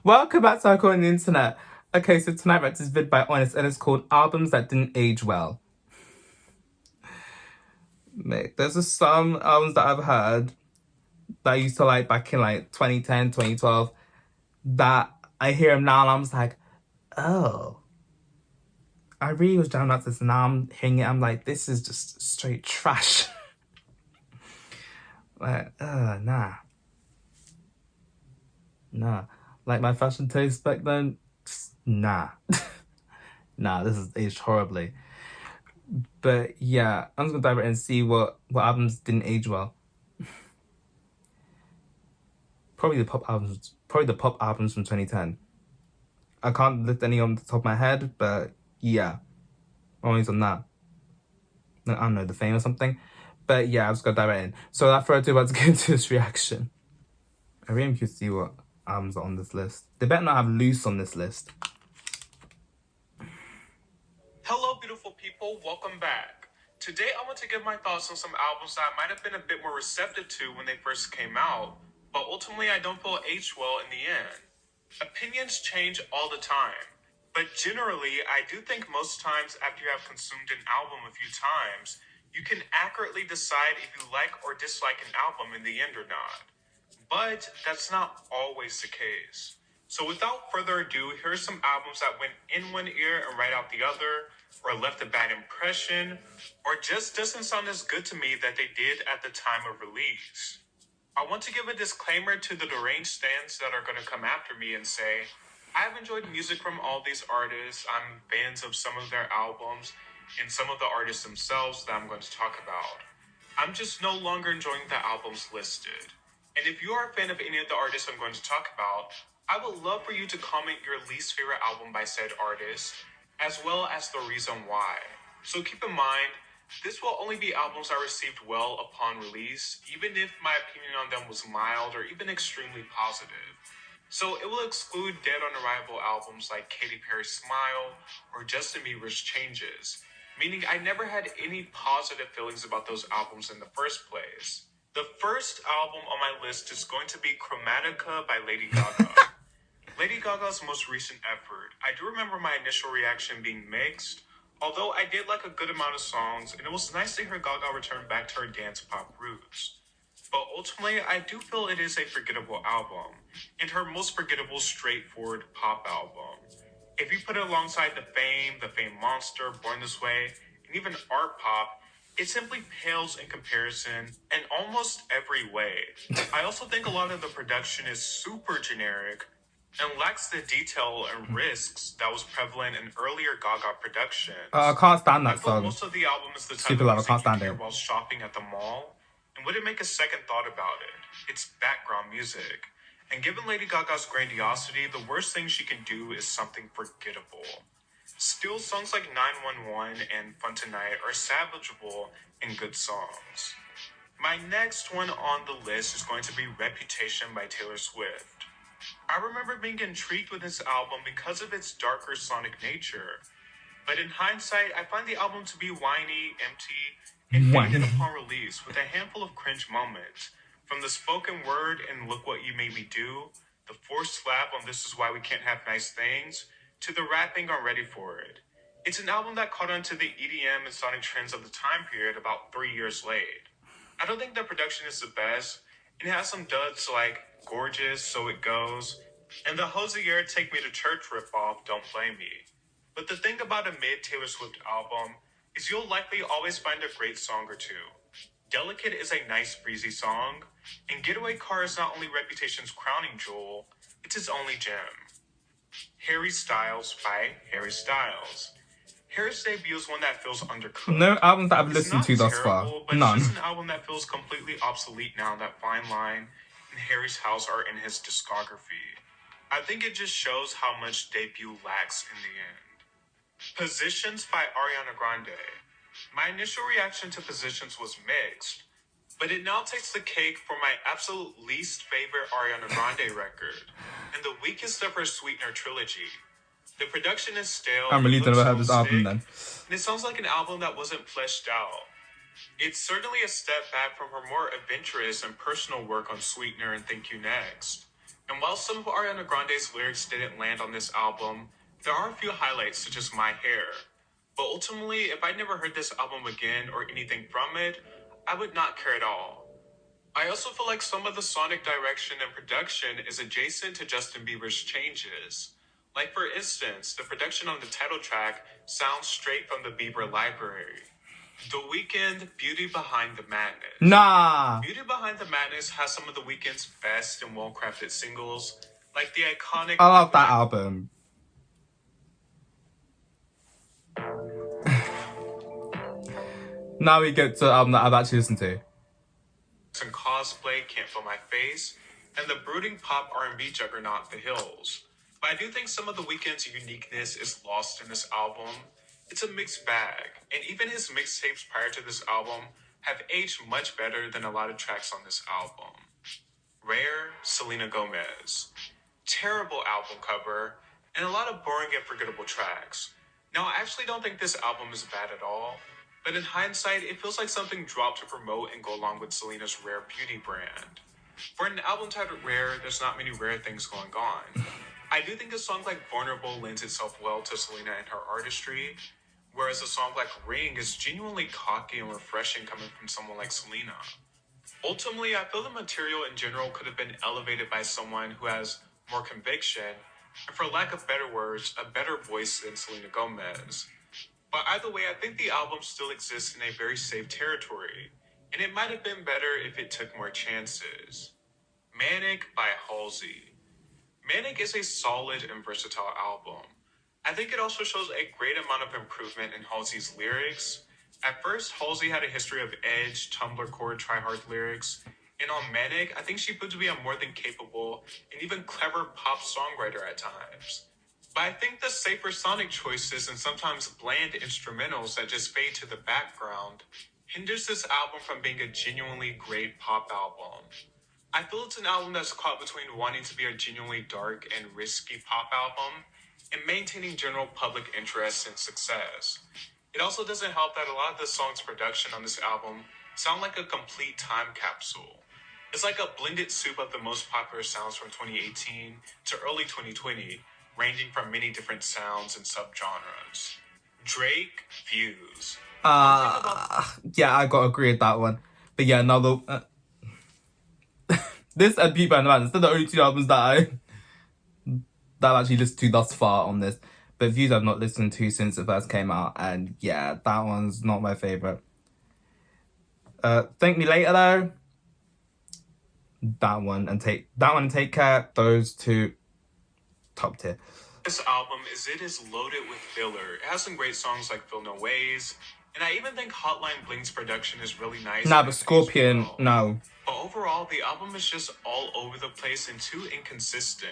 Welcome back to Circle on the Internet. Okay, so tonight read this vid by Honest and it's called Albums That Didn't Age Well. Mate, there's just some albums that I've heard that I used to like back in like 2010, 2012 that I hear them now and I'm just like, oh. I really was jamming out to this and now I'm hearing it, I'm like, this is just straight trash. Like, nah. Nah. Like my fashion taste back then, nah. Nah, this is aged horribly. But yeah, I'm just gonna dive right in and see what albums didn't age well. Probably the pop albums from 2010. I can't lift any on the top of my head, but yeah. Always on that. I don't know, The Fame or something. But yeah, I'm just gonna dive right in. So without further ado, let's get into this reaction. I really curious to see what albums are on this list. They better not have Loose on this list. Hello, beautiful people. Welcome back. Today, I want to give my thoughts on some albums that I might have been a bit more receptive to when they first came out, but ultimately I don't feel aged well in the end. Opinions change all the time, but generally, I do think most times after you have consumed an album a few times, you can accurately decide if you like or dislike an album in the end or not. But that's not always the case. So without further ado, here are some albums that went in one ear and right out the other, or left a bad impression, or just doesn't sound as good to me that they did at the time of release. I want to give a disclaimer to the deranged stands that are going to come after me and say, I've enjoyed music from all these artists, I'm fans of some of their albums, and some of the artists themselves that I'm going to talk about. I'm just no longer enjoying the albums listed. And if you are a fan of any of the artists I'm going to talk about, I would love for you to comment your least favorite album by said artist, as well as the reason why. So keep in mind, this will only be albums I received well upon release, even if my opinion on them was mild or even extremely positive. So it will exclude Dead on Arrival albums like Katy Perry's Smile or Justin Bieber's Changes, meaning I never had any positive feelings about those albums in the first place. The first album on my list is going to be Chromatica by Lady Gaga. Lady Gaga's most recent effort. I do remember my initial reaction being mixed, although I did like a good amount of songs, and it was nice to hear Gaga return back to her dance pop roots. But ultimately, I do feel it is a forgettable album, and her most forgettable straightforward pop album. If you put it alongside The Fame Monster, Born This Way, and even Art Pop, it simply pales in comparison in almost every way. I also think a lot of the production is super generic and lacks the detail and risks that was prevalent in earlier Gaga productions. I can't stand I that feel song. most of the album is the type Super of loud, I music can't you stand hear it. while shopping at the mall and wouldn't make a second thought about it. It's background music. And given Lady Gaga's grandiosity, the worst thing she can do is something forgettable. Still, songs like 911 and Fun Tonight are salvageable and good songs. My next one on the list is going to be Reputation by Taylor Swift. I remember being intrigued with this album because of its darker sonic nature. But in hindsight, I find the album to be whiny, empty, and faded upon release with a handful of cringe moments. From the spoken word and Look What You Made Me Do, the forced slap on This Is Why We Can't Have Nice Things, to the rapping on Ready For It. It's an album that caught on to the EDM and sonic trends of the time period about 3 years late. I don't think the production is the best, and it has some duds like Gorgeous, So It Goes, and the Hosier Take Me to Church ripoff, Don't Blame Me. But the thing about a mid-Taylor Swift album is you'll likely always find a great song or two. Delicate is a nice breezy song, and Getaway Car is not only Reputation's crowning jewel, it's his only gem. Harry Styles by Harry Styles. Harry's debut is one that feels undercooked. No albums that I've It's listened not to thus far. terrible, but None. it's just an album that feels completely obsolete now that Fine Line and Harry's House are in his discography. I think it just shows how much debut lacks in the end. Positions by Ariana Grande. My initial reaction to Positions was mixed, but it now takes the cake for my absolute least favorite Ariana Grande record, and the weakest of her Sweetener trilogy. The production is stale. I'm relieved I never heard this album then. And it sounds like an album that wasn't fleshed out. It's certainly a step back from her more adventurous and personal work on Sweetener and Thank You Next. And while some of Ariana Grande's lyrics didn't land on this album, there are a few highlights such as My Hair. But ultimately, if I never heard this album again or anything from it, I would not care at all. I also feel like some of the sonic direction and production is adjacent to Justin Bieber's changes. Like for instance, the production on the title track sounds straight from the Bieber library. The Weeknd, Beauty Behind the Madness. Nah. Beauty Behind the Madness has some of the Weeknd's best and well-crafted singles, like the iconic... I love that album. Now we get to the album that I've actually listened to. And Cosplay, Can't Feel My Face, and the brooding pop R&B juggernaut The Hills. But I do think some of the Weeknd's uniqueness is lost in this album. It's a mixed bag, and even his mixtapes prior to this album have aged much better than a lot of tracks on this album. Rare, Selena Gomez. Terrible album cover, and a lot of boring and forgettable tracks. Now, I actually don't think this album is bad at all, but in hindsight, it feels like something dropped to promote and go along with Selena's Rare beauty brand. For an album titled Rare, there's not many rare things going on. I do think a song like Vulnerable lends itself well to Selena and her artistry, whereas a song like Ring is genuinely cocky and refreshing coming from someone like Selena. Ultimately, I feel the material in general could have been elevated by someone who has more conviction, and for lack of better words, a better voice than Selena Gomez. But either way, I think the album still exists in a very safe territory, and it might have been better if it took more chances. Manic by Halsey. Manic is a solid and versatile album. I think it also shows a great amount of improvement in Halsey's lyrics. At first, Halsey had a history of edge, Tumblr core, try-hard lyrics, and on Manic, I think she proved to be a more than capable and even clever pop songwriter at times. But I think the safer sonic choices and sometimes bland instrumentals that just fade to the background hinders this album from being a genuinely great pop album. I feel it's an album that's caught between wanting to be a genuinely dark and risky pop album and maintaining general public interest and success. It also doesn't help that a lot of the songs' production on this album sound like a complete time capsule. It's like a blended soup of the most popular sounds from 2018 to early 2020, ranging from many different sounds and subgenres. Drake, Views. Yeah, I gotta agree with that one. But yeah, this and Beauty Behind the Madness, they're the only two albums that I've actually listened to thus far on this. But Views I've not listened to since it first came out, and yeah, that one's not my favourite. Thank Me Later though. That one and Take Care, those two top tier. This album is loaded with filler. It has some great songs like Feel No Ways, and I even think Hotline Bling's production is really nice. Nah, but Scorpion, well. no. But overall, the album is just all over the place and too inconsistent.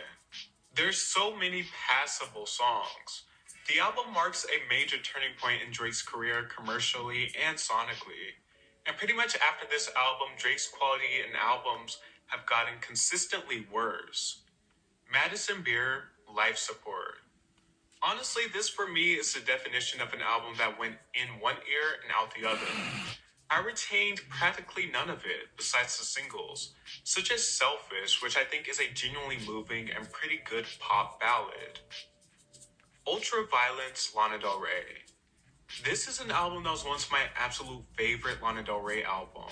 There's so many passable songs. The album marks a major turning point in Drake's career commercially and sonically. And pretty much after this album, Drake's quality in albums have gotten consistently worse. Madison Beer, Life Support. Honestly, this for me is the definition of an album that went in one ear and out the other. I retained practically none of it, besides the singles, such as Selfish, which I think is a genuinely moving and pretty good pop ballad. Ultraviolence, Lana Del Rey. This is an album that was once my absolute favorite Lana Del Rey album,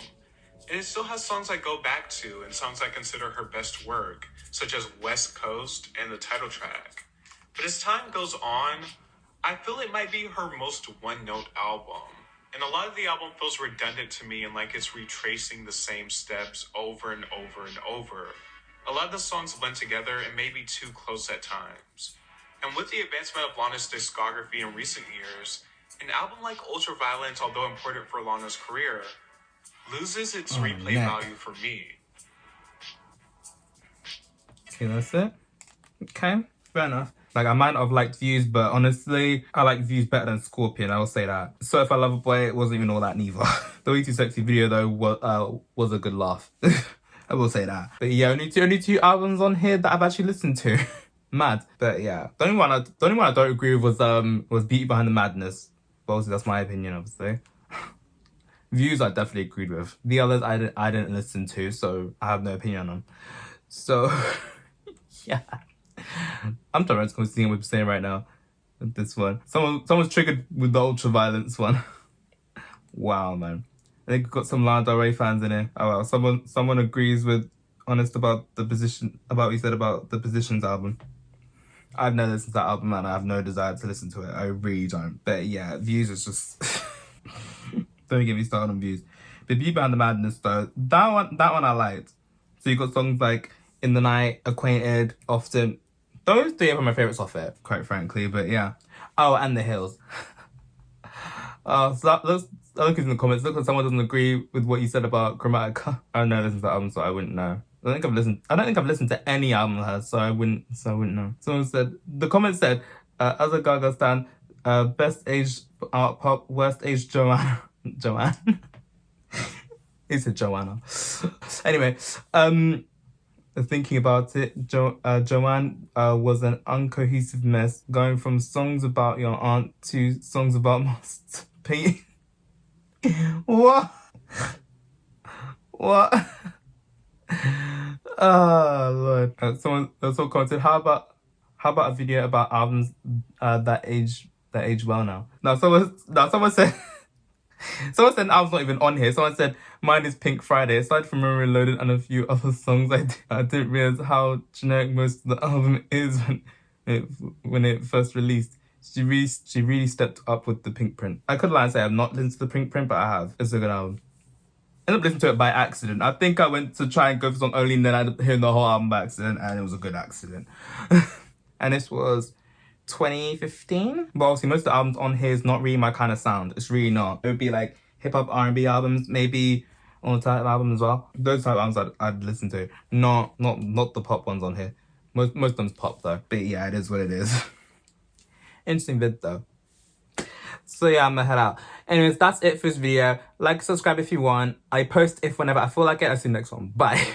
and it still has songs I go back to and songs I consider her best work, such as West Coast and the title track. But as time goes on, I feel it might be her most one-note album. And a lot of the album feels redundant to me and like it's retracing the same steps over and over and over. A lot of the songs blend together and may be too close at times. And with the advancement of Lana's discography in recent years, an album like Ultraviolence, although important for Lana's career, loses its replay value for me. Okay, that's it. Okay, fair enough. Like, I might not have liked Views, but honestly, I like Views better than Scorpion, I will say that. So If I Love a Boy, it wasn't even all that neither. The Way Too Sexy video, though, was a good laugh. I will say that. But yeah, only two albums on here that I've actually listened to. Mad. But yeah, the only one I don't agree with was Beauty Behind the Madness. But obviously, that's my opinion, obviously. Views I definitely agreed with. The others I didn't listen to, so I have no opinion on them. So... Yeah. I'm trying to see what we're saying right now. This one. Someone's triggered with the ultra violence one. Wow, man. I think we've got some Lana Del Rey fans in here. Oh well, someone agrees with Honest about the position about what he said about the Positions album. I've never listened to that album and I have no desire to listen to it. I really don't. But yeah, Views is just don't get me started on Views. The View Behind the Madness though, that one I liked. So you got songs like In the Night, Acquainted, Often. Those three are my favourites off it, quite frankly, but yeah. Oh, and The Hills. So look in the comments. Look like someone doesn't agree with what you said about Chromatica. I don't know listen to that album, so I wouldn't know. I don't think I've listened to any album of hers, so I wouldn't know. Someone said the comment said, as a Gaga stan, best age art pop, worst age Joanna. Joanne. He said Joanna. Anyway, thinking about it, Joanne was an uncohesive mess, going from songs about your aunt to songs about masturbating. What? What? Oh Lord! Someone also commented, how about a video about albums that age well now? Someone said. Someone said album's not even on here. Someone said mine is Pink Friday. Aside from Memory Reloaded and a few other songs, I didn't realize how generic most of the album is when it first released. She really stepped up with the Pink print. I could lie and say I've not listened to the Pink print, but I have. It's a good album. I ended up listening to it by accident. I think I went to try and go for song only, and then I ended up hearing the whole album by accident, and it was a good accident. And this was 2015. But obviously most of the albums on here is not really my kind of sound. It's really not. It would be like hip-hop R&B albums, maybe on the type of album as well. Those type of albums I'd listen to. Not the pop ones on here. Most of them's pop though. But yeah, it is what it is. Interesting vid though. So yeah, I'm gonna head out. Anyways, that's it for this video. Like, subscribe if you want. I post if whenever I feel like it. I'll see you next one. Bye.